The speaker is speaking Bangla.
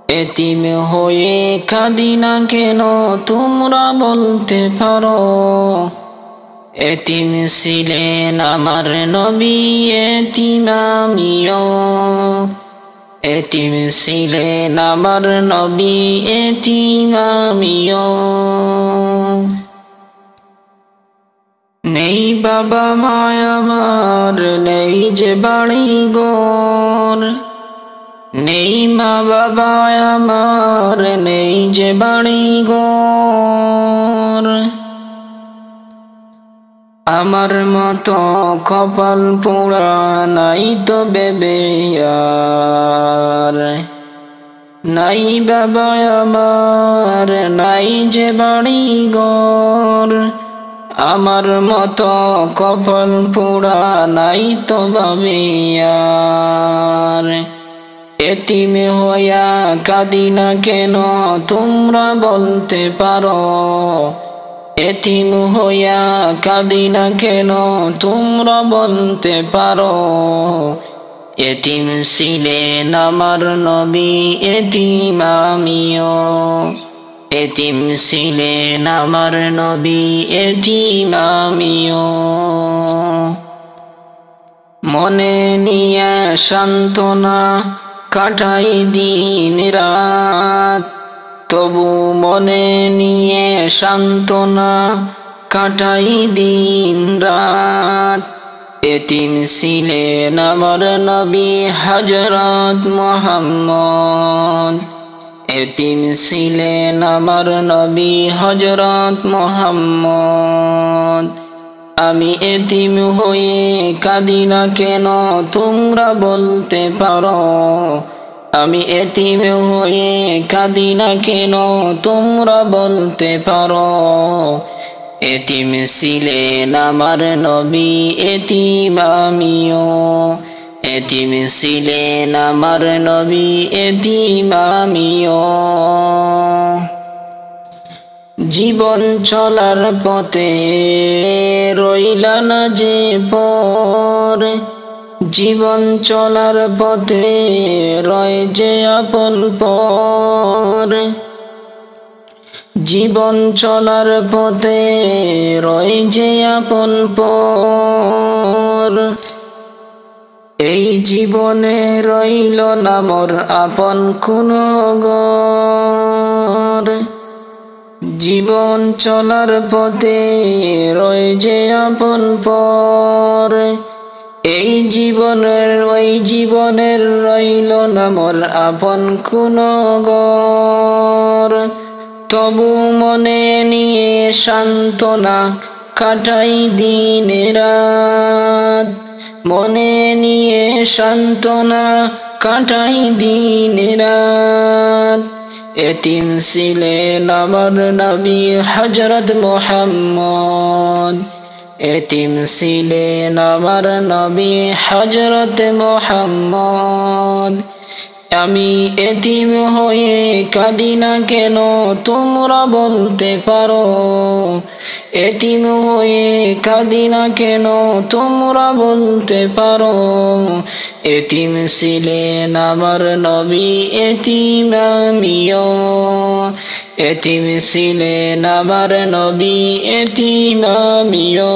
এতিম হয়ে কাঁদি না কেন তোমরা বলতে পারো। এতিম ছিলেন আমার নবী, এতিম আমিও। এতিম ছিলেন আমার নবী, এতিম আমিও। নেই বাবা মায় আমার, নেই যে বাড়ি ঘর। নেই মা বাবা আমার, নেই যে বাড়ি ঘর। আমার মতো কপাল পোড়া নাই তো বেবে আর। নাই বাবা আমার, নাই যে বাড়ি ঘর। আমার মতো কপাল পোড়া নাই তো বাবে আর। এতিম হইয়া কাঁদি না কেন তোমরা বলতে পারো। এতিম হইয়া কাঁদি না কেন তোমরা বলতে পারো। এতিম ছিলেন আমার নবী, এতিম আমিও। এতিম ছিলেন আমার নবী, এতিম আমিও। মনে নিয়ে সান্ত্বনা কাটাই দিন রাত, তবু মনে নিয়ে সান্ত্বনা কাটাই দিন রাত। এতিম ছিলেন আমার নবী হযরত মুহাম্মদ। এতিম ছিলেন আমার নবী হযরত মুহাম্মদ। আমি এতিম হয়ে কাঁদি না কেন তোমরা বলতে পারো। আমি এতিম হয়ে কাঁদি না কেন তোমরা বলতে পারো। এতিম ছিলেন আমার নবী, এতিম আমিও। এতিম ছিলেন আমার নবী, এতিম আমিও। জীবন চলার পথে রইলা না যে পর। জীবন চলার পথে রয় যে আপন পর। জীবন চলার পথে রয় যে আপন পর। এই জীবনে রইল না মোর আপন কোনো ঘর। জীবন চলার পথে রয় যে আপন পর। এই জীবনের ওই জীবনের রইল না মোর আপন কোনো ঘর। তবু মনে নিয়ে সান্ত্বনা কাটাই দিন রাত। মনে নিয়ে সান্ত্বনা কাটাই দিন রাত। এতিম ছিলেন আমার নবী হযরত মুহাম্মদ। এতিম ছিলেন আমার নবী হযরত মুহাম্মদ। আমি এতিম হয়ে কাঁদি না কেন তোমরা বলতে পারো। এতিম হয়ে কাঁদি না কেন তোমরা বলতে পারো। এতিম ছিলেন আমার নবী, এতিম আমিও। এতিম ছিলেন আমার নবী, এতিম আমিও।